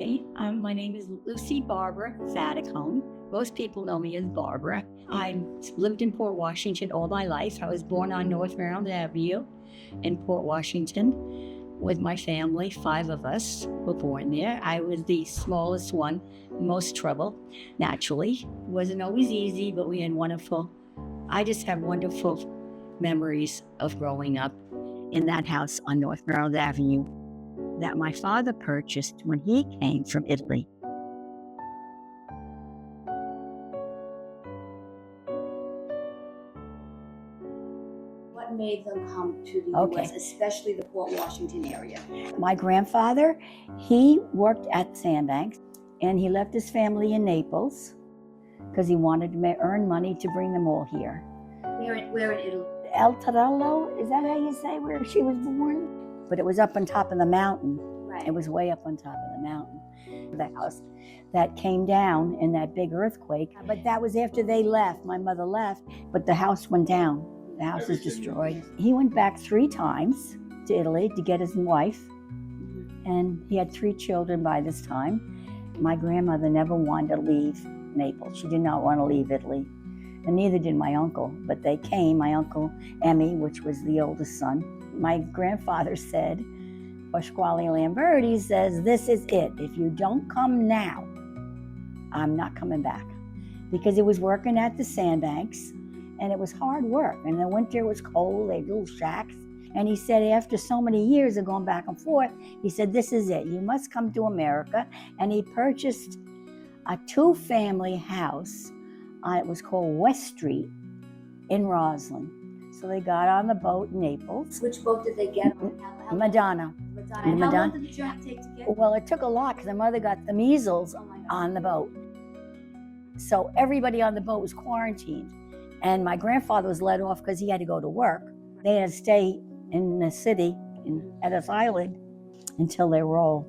Okay, my name is Lucy Barbara Faticone. Most people know me as Barbara. I lived in Port Washington all my life. I was born on North Maryland Avenue in Port Washington with my family. 5 of us were born there. I was the smallest one, most trouble, naturally. Wasn't always easy, but we had I just have wonderful memories of growing up in that house on North Maryland Avenue that my father purchased when he came from Italy. What made them come to the Okay. U.S., especially the Port Washington area? My grandfather, he worked at Sandbanks, and he left his family in Naples because he wanted to earn money to bring them all here. Where in Italy? El Torello, is that how you say where she was born? But it was up on top of the mountain. Right. It was way up on top of the mountain. The house that came down in that big earthquake. But that was after they left. My mother left, but the house went down. The house was destroyed. He went back 3 times to Italy to get his wife, and he had 3 children by this time. My grandmother never wanted to leave Naples. She did not want to leave Italy, and neither did my uncle. But they came, my uncle Emmy, which was the oldest son. My grandfather said, Pasquale Lamberti says, "This is it. If you don't come now, I'm not coming back." Because he was working at the Sandbanks, and it was hard work. And in the winter it was cold, they had little shacks. And he said after so many years of going back and forth, he said, "This is it. You must come to America." And he purchased a 2-family house. It was called West Street in Roslyn. So they got on the boat in Naples. Which boat did they get on? Madonna. And how long did the journey take to get? Well, it took a lot because my mother got the measles on the boat. So everybody on the boat was quarantined. And my grandfather was let off because he had to go to work. They had to stay in the city at this island until they were all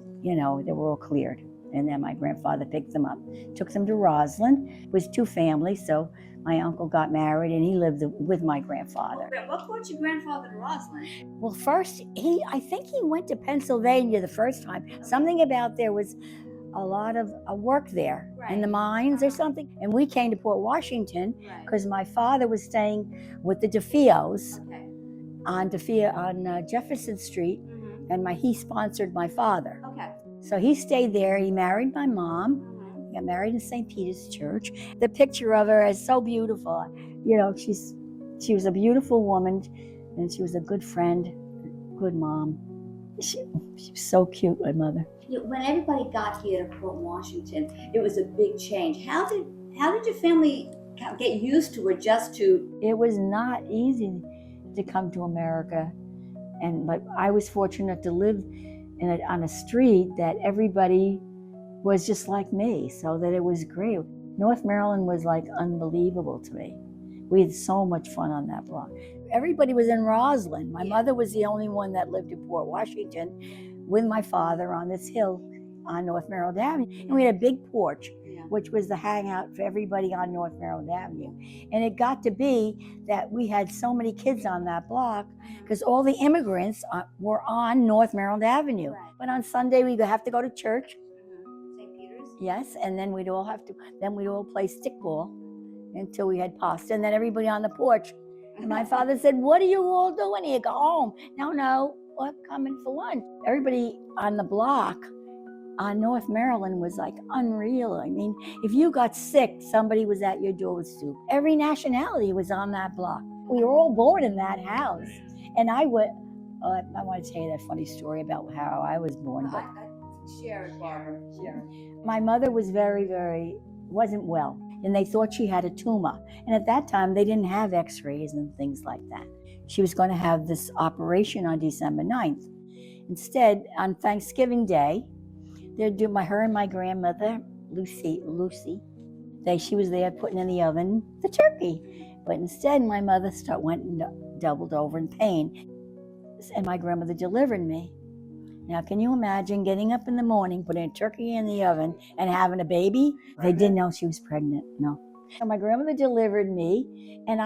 cleared. And then my grandfather picked them up, took them to Roslyn. It was 2 families, so my uncle got married and he lived with my grandfather. What brought your grandfather to Roslyn? Well, first, I think he went to Pennsylvania the first time. Something about there was a lot of work there in the mines or something. And we came to Port Washington because my father was staying with the DeFeos on Jefferson Street, and he sponsored my father. Okay. So he stayed there. He married my mom. He got married in St. Peter's Church. The picture of her is so beautiful. You know, she was a beautiful woman, and she was a good friend, good mom. She was so cute, my mother. When everybody got here to Port Washington, it was a big change. How did your family get used to adjust to? It was not easy to come to America, but I was fortunate to live on a street that everybody was just like me, so that it was great. North Maryland was like unbelievable to me. We had so much fun on that block. Everybody was in Roslyn. My mother was the only one that lived in Port Washington with my father on this hill on North Maryland Avenue. And we had a big porch, which was the hangout for everybody on North Maryland Avenue. And it got to be that we had so many kids on that block because all the immigrants were on North Maryland Avenue. Right. But on Sunday, we'd have to go to church. St. Peter's? Yes, and then we'd all play stickball until we had pasta. And then everybody on the porch. And my father said, "What are you all doing here? Go home." No, we're coming for lunch. Everybody on the block on North Maryland was like unreal. I mean, if you got sick, somebody was at your door with soup. Every nationality was on that block. We were all born in that house. And I want to tell you that funny story about how I was born. But Share it, Barbara. Share it. my mother was wasn't well, and they thought she had a tumor. And at that time, they didn't have x-rays and things like that. She was going to have this operation on December 9th. Instead, on Thanksgiving Day, they'd do her and my grandmother, Lucy, she was there putting in the oven the turkey. But instead, my mother went and doubled over in pain. And my grandmother delivered me. Now, can you imagine getting up in the morning, putting a turkey in the oven, and having a baby? They didn't know she was pregnant, no. So my grandmother delivered me, and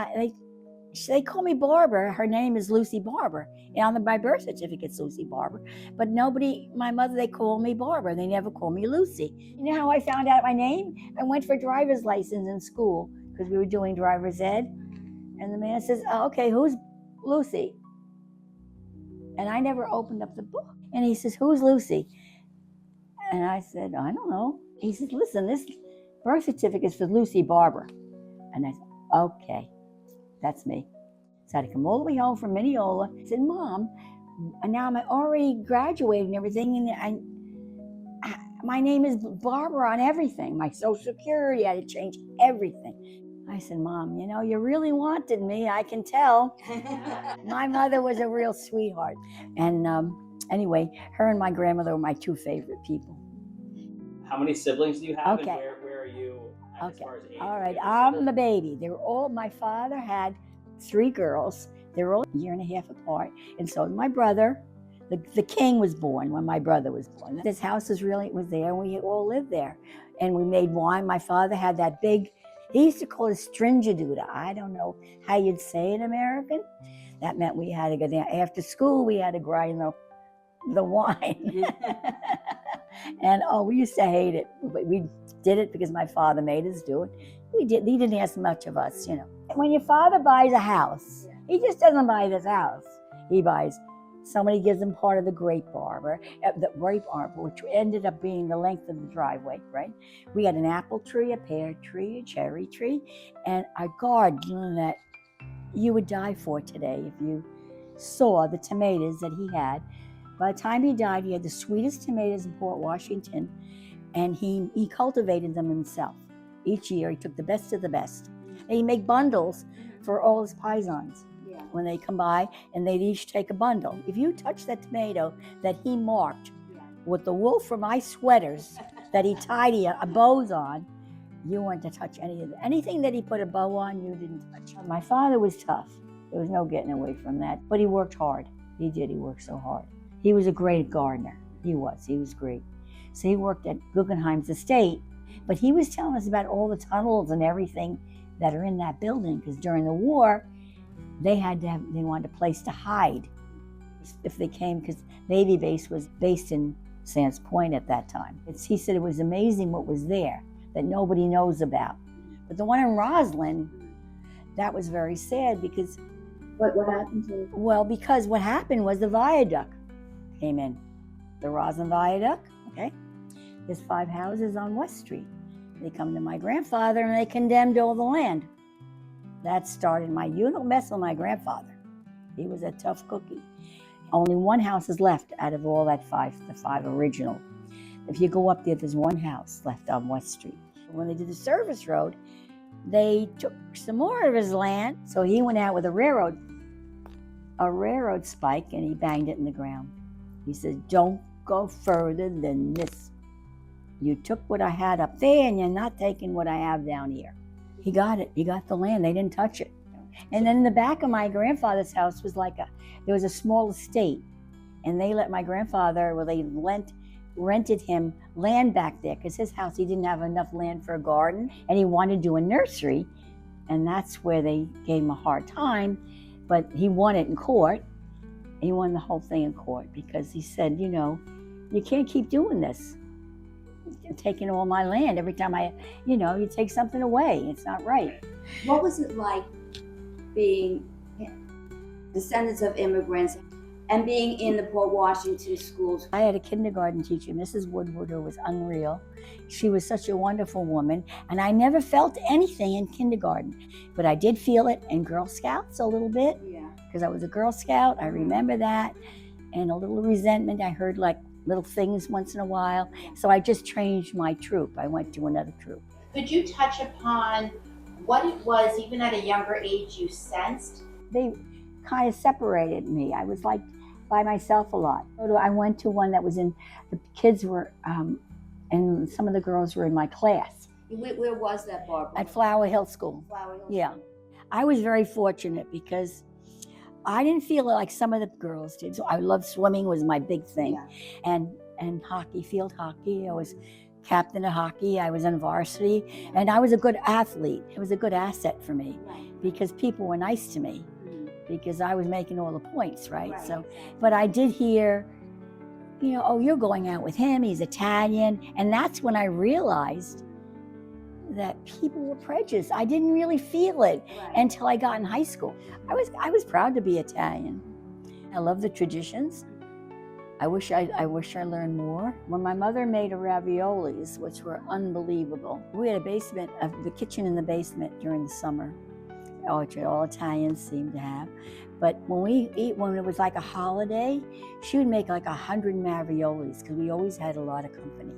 They call me Barbara. Her name is Lucy Barber. And on my birth certificate's Lucy Barber. But nobody, my mother, they call me Barbara. They never call me Lucy. You know how I found out my name? I went for driver's license in school because we were doing driver's ed. And the man says, oh, okay, who's Lucy? And I never opened up the book. And he says, who's Lucy? And I said, I don't know. He says, listen, this birth certificate is for Lucy Barber. And I said, okay, that's me. So I had to come all the way home from Mineola. I said, Mom, now I'm already graduated and everything, and my name is Barbara on everything. My Social Security, I had to change everything. I said, Mom, you know, you really wanted me, I can tell. My mother was a real sweetheart. And anyway, her and my grandmother were my two favorite people. How many siblings do you have? Okay. And where are you as far as age? All right, I'm the baby. They were all, my father had 3 girls. They were all a year and a half apart. And so my brother, the king was born when my brother was born. This house was there, and we all lived there. And we made wine. My father had that big, he used to call it stringaduda. I don't know how you'd say it in American. That meant we had to go down. After school, we had to grind the wine. And we used to hate it. But we did it because my father made us do it. He didn't ask much of us, you know. When your father buys a house, he just doesn't buy this house. He buys, somebody gives him part of the grape arbor, which ended up being the length of the driveway, right? We had an apple tree, a pear tree, a cherry tree, and a garden that you would die for today if you saw the tomatoes that he had. By the time he died, he had the sweetest tomatoes in Port Washington, and he cultivated them himself. Each year, he took the best of the best. And he'd make bundles for all his paisans. Yeah. When they come by, and they'd each take a bundle. If you touch that tomato that he marked with the wool from my sweaters that he tied bows on, you weren't to touch any of it. Anything that he put a bow on, you didn't touch. My father was tough. There was no getting away from that. But he worked hard. He did. He worked so hard. He was a great gardener. He was great. So he worked at Guggenheim's estate, but he was telling us about all the tunnels and everything that are in that building, because during the war, they wanted a place to hide if they came, because Navy base was based in Sands Point at that time. He said it was amazing what was there that nobody knows about. But the one in Roslyn, that was very sad because... What happened to it? Well, because what happened was the viaduct came in. The Roslyn Viaduct, okay? There's 5 houses on West Street. They come to my grandfather and they condemned all the land. That started you don't mess with my grandfather. He was a tough cookie. Only 1 house is left out of all that 5, the 5 original. If you go up there, there's 1 house left on West Street. When they did the service road, they took some more of his land. So he went out with a railroad spike, and he banged it in the ground. He said, don't go further than this. You took what I had up there, and you're not taking what I have down here. He got it. He got the land. They didn't touch it. And then in the back of my grandfather's house was there was a small estate, and they let my grandfather, they rented him land back there, because his house, he didn't have enough land for a garden, and he wanted to do a nursery, and that's where they gave him a hard time, but he won it in court. He won the whole thing in court because he said, you know, you can't keep doing this. You're taking all my land every time you take something away. It's not right. What was it like being descendants of immigrants and being in the Port Washington schools? I had a kindergarten teacher, Mrs. Woodward, who was unreal. She was such a wonderful woman, and I never felt anything in kindergarten, but I did feel it in Girl Scouts a little bit, because I was a Girl Scout. I remember that, and a little resentment. I heard little things once in a while, so I just changed my troop. I went to another troop. Could you touch upon what it was, even at a younger age, you sensed? They kind of separated me. I was by myself a lot. I went to one that was the kids were, and some of the girls were in my class. Where was that, Barbara? At Flower Hill School. Flower Hill Yeah. School. I was very fortunate because I didn't feel like some of the girls did. So I loved swimming, was my big thing. Yeah. And hockey, field hockey. I was captain of hockey. I was on varsity, and I was a good athlete. It was a good asset for me because people were nice to me because I was making all the points, right? So, but I did hear, you know, oh, you're going out with him, he's Italian. And that's when I realized that people were prejudiced. I didn't really feel it until I got in high school. I was proud to be Italian. I love the traditions. I wish I learned more. When my mother made her raviolis, which were unbelievable, we had a basement, the kitchen in the basement during the summer, which all Italians seem to have. But when it was like a holiday, she would make like 100 raviolis because we always had a lot of company.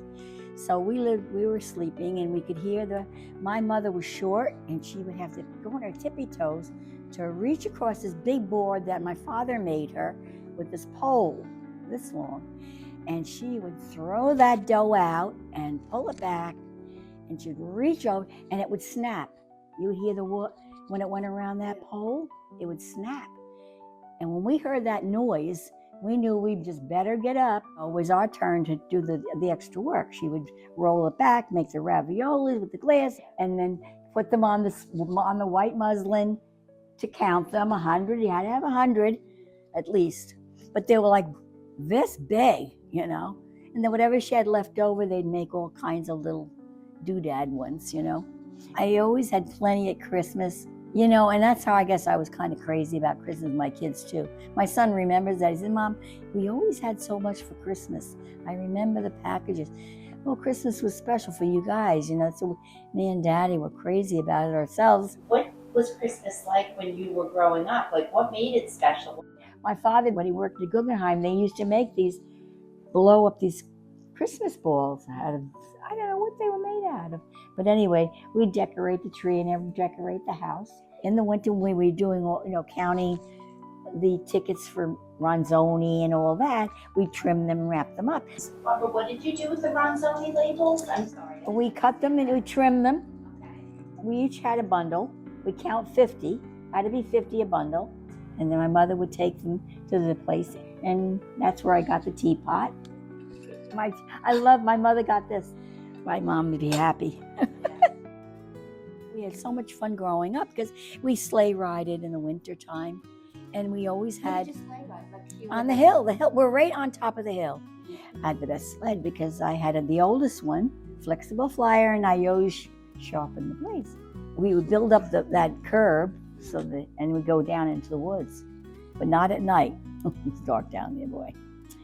So we were sleeping and we could hear my mother was short and she would have to go on her tippy toes to reach across this big board that my father made her with this pole this long. And she would throw that dough out and pull it back and she'd reach over and it would snap. You would hear the wood, when it went around that pole, it would snap. And when we heard that noise, we knew we'd just better get up. It was our turn to do the extra work. She would roll it back, make the raviolis with the glass, and then put them on the white muslin to count them 100. You had to have 100 at least. But they were like this big, you know. And then whatever she had left over, they'd make all kinds of little doodad ones, you know. I always had plenty at Christmas. You know, and that's how I guess I was kind of crazy about Christmas with my kids too. My son remembers that. He said, Mom, we always had so much for Christmas. I remember the packages. Well, Christmas was special for you guys, you know, so me and Daddy were crazy about it ourselves. What was Christmas like when you were growing up? Like, what made it special? My father, when he worked at Guggenheim, they used to make blow up these Christmas balls out of, I don't know what they were made out of. But anyway, we'd decorate the tree and decorate the house. In the winter, we were doing all, you know, counting the tickets for Ronzoni and all that. We trimmed them and wrapped them up. Barbara, what did you do with the Ronzoni labels? I'm sorry. We cut them and we trimmed them. Okay. We each had a bundle. We count 50. Had to be 50 a bundle. And then my mother would take them to the place. And that's where I got the teapot. My mother got this. My mom would be happy. We had so much fun growing up because we sleigh rided in the winter time, and we always had on the hill. We're right on top of the hill. I had the best sled because I had the oldest one, flexible flyer, and I always sharpened the blades. We would build up that curb and we'd go down into the woods, but not at night. It's dark down there, boy.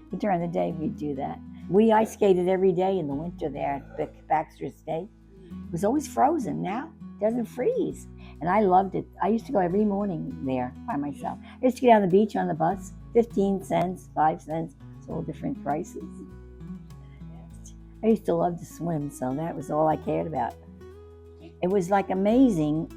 But during the day, we'd do that. We ice skated every day in the winter there at Baxter State. It was always frozen. Now it doesn't freeze. And I loved it. I used to go every morning there by myself. I used to get on the beach on the bus, 15 cents, 5 cents. It's all different prices. I used to love to swim, so that was all I cared about. It was like amazing,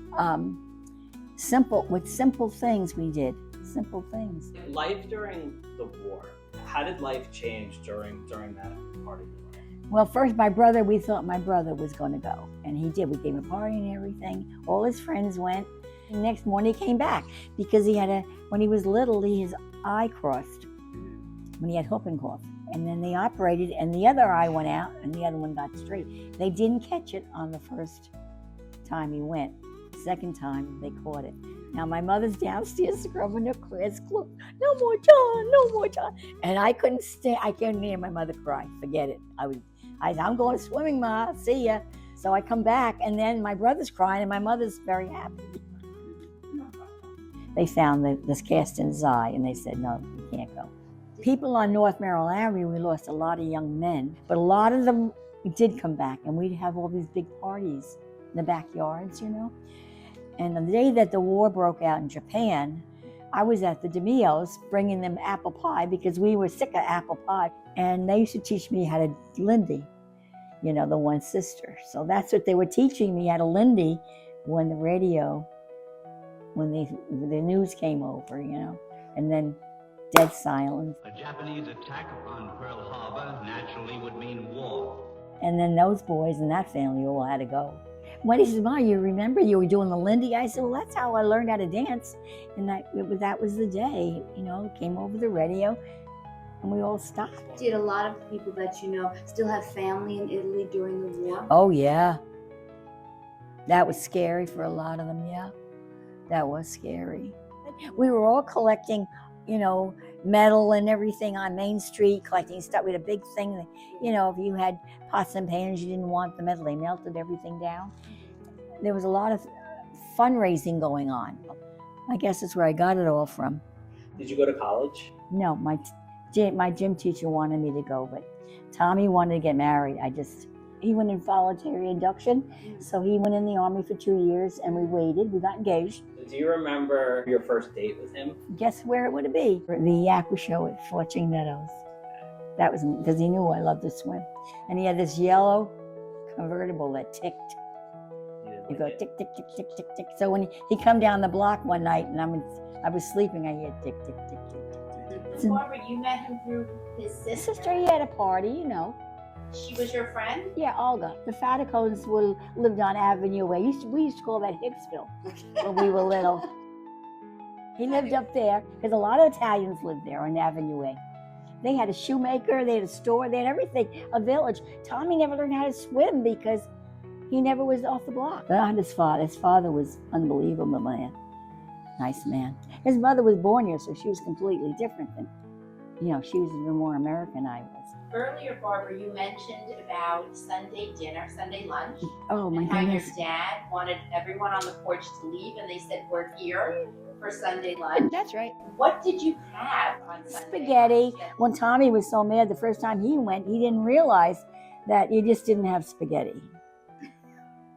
simple things we did. Simple things. Life during the war. How did life change during that part of your life? Well, first, we thought my brother was going to go. And he did. We gave him a party and everything. All his friends went. The next morning he came back because when he was little, his eye crossed when he had whooping cough. And then they operated and the other eye went out and the other one got straight. They didn't catch it on the first time he went. Second time, they caught it. Now, my mother's downstairs scrubbing her class clothes. No more John, no more John. And I couldn't I couldn't hear my mother cry. Forget it. I'm going swimming, Ma. See ya. So I come back, and then my brother's crying, and my mother's very happy. They found this cast in his eye, and they said, no, you can't go. People on North Merrill Avenue, we lost a lot of young men, but a lot of them did come back, and we'd have all these big parties in the backyards, you know. And the day that the war broke out in Japan, I was at the DeMio's bringing them apple pie because we were sick of apple pie. And they used to teach me how to Lindy, you know, the one sister. So that's what they were teaching me, how to Lindy when the news came over, you know, and then dead silence. A Japanese attack upon Pearl Harbor naturally would mean war. And then those boys in that family all had to go. When he said, Ma, you remember you were doing the Lindy? I said, well, that's how I learned how to dance. And that was the day, you know, came over the radio. and we all stopped. Did a lot of people that you know still have family in Italy during the war? Oh yeah, that was scary for a lot of them. Yeah, that was scary. We were all collecting, metal and everything on Main Street, collecting stuff. We had a big thing that, if you had pots and pans, you didn't want the metal, they melted everything down. There was a lot of fundraising going on. I guess that's where I got it all from. Did you go to college? No, my gym teacher wanted me to go, but Tommy wanted to get married. He went in voluntary induction, so he went in the Army for 2 years, and we waited. We got engaged. Do you remember your first date with him? Guess where it would be? The Aqua Show at Flushing Meadows. That was because he knew I loved to swim. And he had this yellow convertible that ticked. You go tick, tick, tick, tick, tick, tick. So when he come down the block one night and I was sleeping, I hear tick, tick, tick, tick, tick, tick. Barbara, you met him through his sister? He had a party, She was your friend? Yeah, Olga. The Faticones lived on Avenue Way. We used to call that Hicksville when we were little. He lived up there because a lot of Italians lived there on Avenue Way. They had a shoemaker, they had a store, they had everything, a village. Tommy never learned how to swim because he never was off the block. Not his father. His father was unbelievable, man. Nice man. His mother was born here, so she was completely different than, she was even more American than I was. Earlier, Barbara, you mentioned about Sunday dinner, Sunday lunch. Oh my and how goodness. your dad wanted everyone on the porch to leave, and they said, we're here for Sunday lunch. That's right. What did you have on Sunday? Spaghetti. When Tommy was so mad the first time he went, he didn't realize that you just didn't have spaghetti.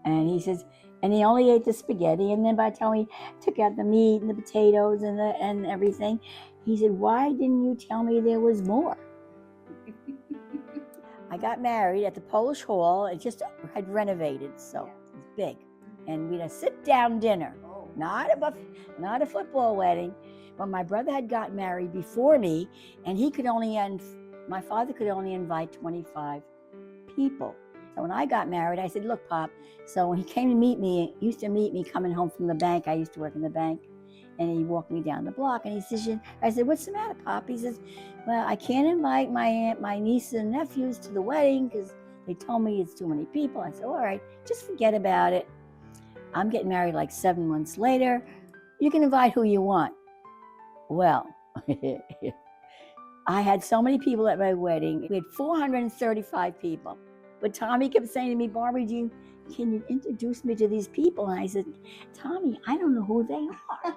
And he says, and he only ate the spaghetti, and then by the time he took out the meat and the potatoes and everything, he said, why didn't you tell me there was more? I got married at the Polish Hall. It just had renovated, so it was big. And we had a sit-down dinner, not a football wedding. But my brother had gotten married before me, and my father could only invite 25 people. So when I got married, I said, look, Pop. So when he came to meet me, he used to meet me coming home from the bank. I used to work in the bank. And he walked me down the block, and he says, I said, what's the matter, Pop? He says, well, I can't invite my nieces and nephews to the wedding because they told me it's too many people. I said, all right, just forget about it. I'm getting married like 7 months later. You can invite who you want. Well, I had so many people at my wedding. We had 435 people. But Tommy kept saying to me, Barbie, can you introduce me to these people? And I said, Tommy, I don't know who they are.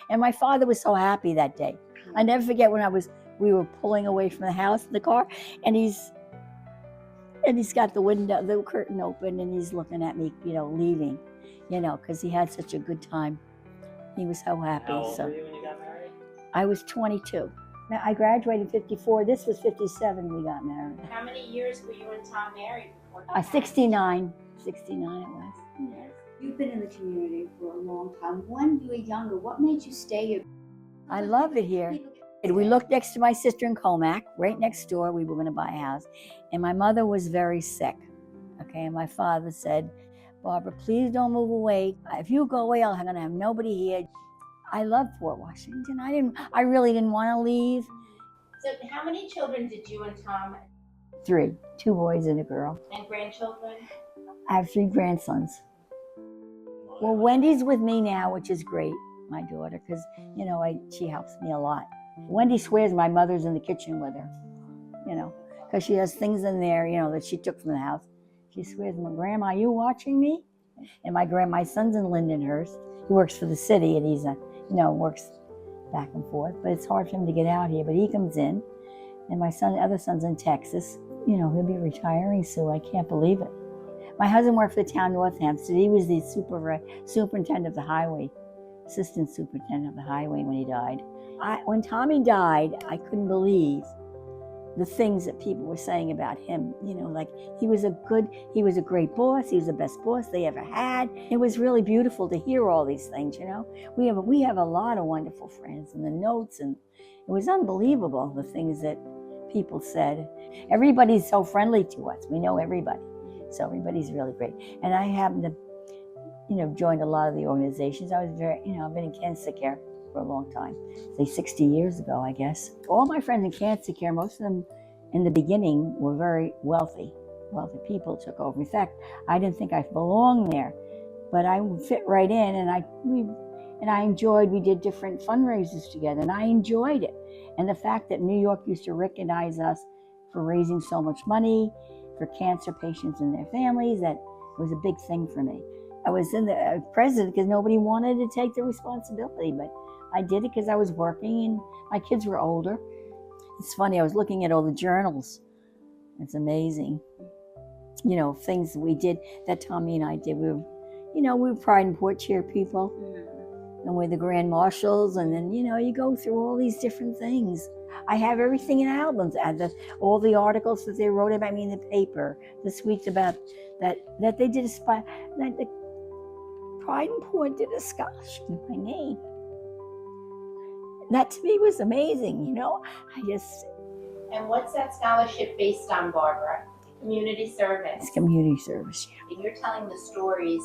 And my father was so happy that day. I never forget when we were pulling away from the house in the car, and he's got the curtain open, and he's looking at me, leaving, because he had such a good time. He was so happy. How old were you when you got married? I was 22. Now, I graduated in 54. This was 57 we got married. How many years were you and Tom married before? 69. 69 it was. Yes. You've been in the community for a long time. When you were younger, what made you stay here? I love it here. We looked next to my sister in Comac, right next door. We were going to buy a house. And my mother was very sick. Okay, and my father said, Barbara, please don't move away. If you go away, I'm going to have nobody here. I love Fort Washington. I really didn't want to leave. So how many children did you and Tom 3, 2 boys and a girl. and grandchildren? I have 3 grandsons. Well, Wendy's with me now, which is great, my daughter, because, she helps me a lot. Wendy swears my mother's in the kitchen with her, because she has things in there, that she took from the house. She swears, my grandma, are you watching me? And my son's in Lindenhurst. He works for the city, and he's works back and forth. But it's hard for him to get out here. But he comes in, and my other son's in Texas. He'll be retiring soon. I can't believe it. My husband worked for the town of Northampton. He was the superintendent of the highway, assistant superintendent of the highway when he died. When Tommy died, I couldn't believe the things that people were saying about him. Like he was a great boss. He was the best boss they ever had. It was really beautiful to hear all these things. We have a lot of wonderful friends, and the notes, and it was unbelievable the things that people said. Everybody's so friendly to us. We know everybody, so everybody's really great. And I happen to, joined a lot of the organizations. I was I've been in cancer care for a long time. Say 60 years ago, I guess. All my friends in cancer care, most of them in the beginning were very wealthy. Wealthy people took over. In fact, I didn't think I belonged there, but I fit right in, and I enjoyed. We did different fundraisers together, and I enjoyed it. And the fact that New York used to recognize us for raising so much money for cancer patients and their families, that was a big thing for me. I was in the president because nobody wanted to take the responsibility, but I did it because I was working and my kids were older. It's funny, I was looking at all the journals. It's amazing. You know, things we did, that Tommy and I did. We were Pride and Port Chair people. And we're the Grand Marshals, and then, you go through all these different things. I have everything in albums, all the articles that they wrote about me in the paper this week about that they did that the Pride and Port did a scholarship with my name. That to me was amazing, And what's that scholarship based on, Barbara? Community service. It's community service, yeah. And you're telling the stories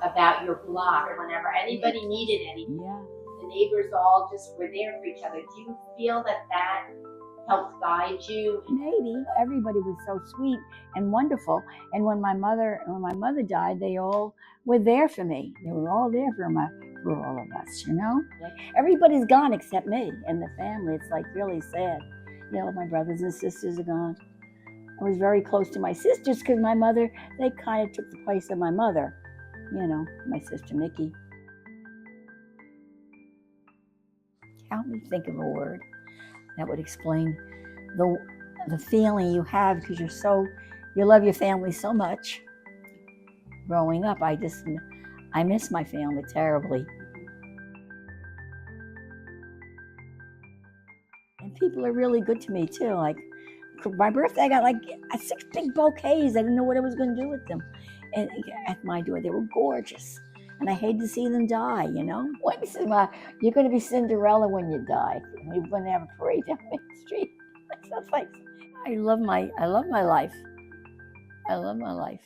about your block whenever anybody needed anything. Yeah. The neighbors all just were there for each other. Do you feel that helped guide you? Maybe. Everybody was so sweet and wonderful. And when my mother died, they all were there for me. They were all there for all of us, Everybody's gone except me and the family. It's like really sad. My brothers and sisters are gone. I was very close to my sisters because my mother, they kind of took the place of my mother. My sister Mickey. Help me think of a word that would explain the feeling you have because you love your family so much. Growing up, I miss my family terribly. And people are really good to me too. Like my birthday, I got like 6 big bouquets. I didn't know what I was going to do with them. And at my door, they were gorgeous. And I hate to see them die, You're going to be Cinderella when you die. You're going to have a parade down Main Street. That's like, I love my life. I love my life.